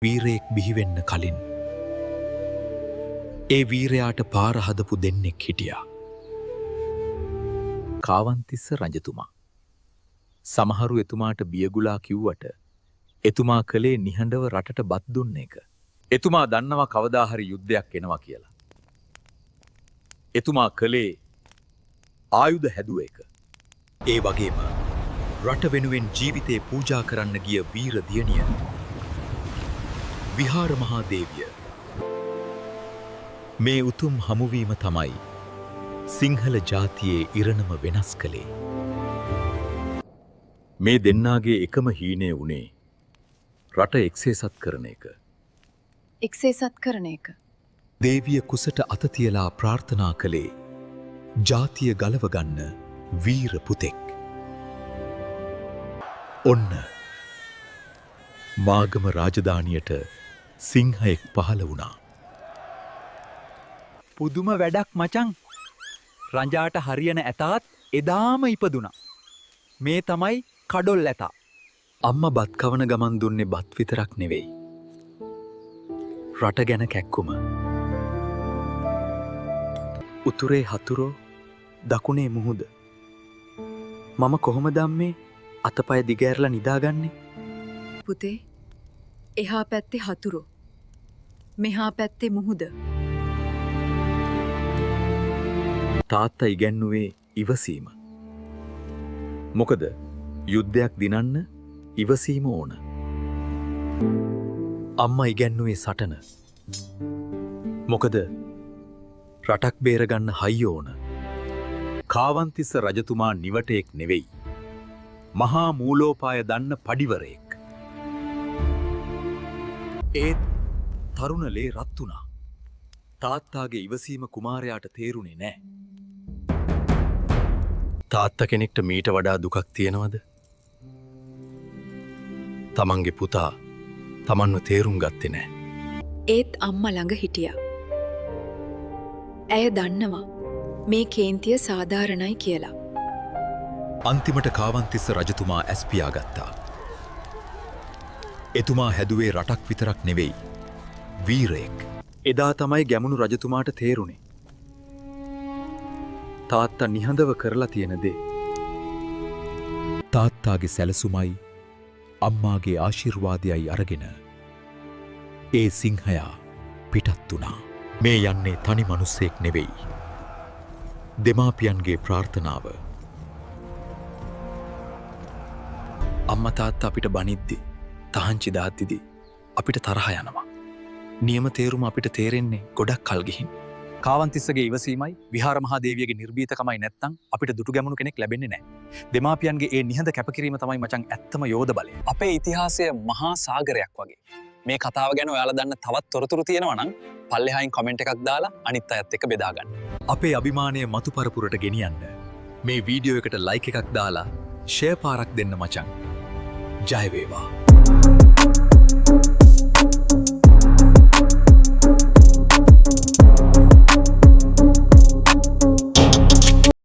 වීරයෙක් බිහිවෙන්න කලින් ඒ වීරයාට පාර හදපු දෙන්නෙක් හිටියා. කාවන්තිස්ස රජතුමා. සමහරු එතුමාට බියගුලා කිව්වට එතුමා කළේ නිහඬව රටට බත් දුන්න එක. එතුමා දන්නවා කවදා හරි යුද්ධයක් එනවා කියලා. එතුමා කළේ ආයුධ හැදුව එක. ඒ වගේම රට වෙනුවෙන් ජීවිතේ පූජා කරන්න ගිය වීර දියණිය විහාර මහා දේවිය. මේ උතුම් හමුවීම තමයි සිංහල ජාතියේ ඉරණම වෙනස් කළේ. මේ දෙන්නාගේ එකම හීනය වුණේ රට එක්සේසත් කරන එක. එක්සේසත් කරන එක. දේවිය කුසට අත තියලා ප්‍රාර්ථනා කළේ ජාතිය ගලවගන්න වීර පුතෙක්. ඔන්න මාගම රාජධානියට සිංහයෙක් පහළ වුණා. පුදුම වැඩක් මචං. රංජාට හරියන ඇතාත් එදාම ඉපදුනා. මේ තමයි කඩොල් ඇතා. අම්ම බත් කවන ගමන් දුන්නේ බත් විතරක් නෙවෙයි. රට ගැන කැක්කුම. උතුරේ හතුරෝ දකුණේ මුහුද. මම කොහොමද මේ අතපය දිගෑරලා නිදාගන්නේ? පුතේ, එහා පැත්තේ හතුරෝ. මෙහා පැත්තේ මුහුද. තාත්තා ඉගැන්නුවේ ඉවසීම. මොකද යුද්ධයක් දිනන්න ඉවසීම ඕන. අම්මා ඉගැන්නුවේ සටන. මොකද රටක් බේරගන්න හයිය ඕන. කාවන්තිස්ස රජතුමා නිවටයෙක් නෙවෙයි. මහා මූලෝපාය දන්න පඩිවරයෙක්. ඒත් තරුණලේ රත් වුණා. තාත්තාගේ ඉවසීම කුමාරයාට තේරුණේ නෑ. තාත්තා කෙනෙක්ට මීට වඩා දුකක් තියෙනවද? තමන්ගේ පුතා තමන්ව තේරුම් ගත්තේ නෑ. ඒත් අම්මා ළඟ හිටියා. ඇය දන්නවා මේ කේන්තිය සාධාරණයි කියලා. අන්තිමට කාවන්තිස්ස රජතුමා ඇස් පියාගත්තා. එතුමා හැදුවේ රටක් විතරක් නෙවෙයි, වීරයෙක්. එදා තමයි ගැමුණු රජතුමාට තේරුණේ තාත්තා නිහඬව කරලා තියෙන දේ. තාත්තාගේ සැලසුමයි අම්මාගේ ආශිර්වාදයයි අරගෙන ඒ සිංහයා පිටත් වුණා. මේ යන්නේ තනි මනුස්සෙක් නෙවෙයි, දෙමාපියන්ගේ ප්‍රාර්ථනාව. අම්මා තාත්තා අපිට බනිද්දි, තහංචි දාද්දිදී අපිට තරහ යනවා. නියම තේරුම අපිට තේරෙන්නේ ගොඩක් කල් ගිහින්. කාවන්තිස්සගේ ඉවසීමයි විහාර මහා දේවියගේ නිර්භීතකමයි නැත්තම් අපිට දුටු ගැමුණු කෙනෙක් ලැබෙන්නේ නැහැ. දෙමාපියන්ගේ ඒ නිහඬ කැපකිරීම තමයි මචං ඇත්තම යෝධ බලය. අපේ ඉතිහාසය මහා සාගරයක් වගේ. මේ කතාව ගැන ඔයාලා දන්න තවත් තොරතුරු තියෙනවා නම් පල්ලෙහායින් කමෙන්ට් එකක් දාලා අනිත් අයත් එක්ක බෙදා ගන්න. අපේ අභිමානය මතු පරපුරට ගෙනියන්න මේ වීඩියෝ එකට ලයික් එකක් දාලා ෂෙයා පාරක් දෙන්න මචං. ජය වේවා.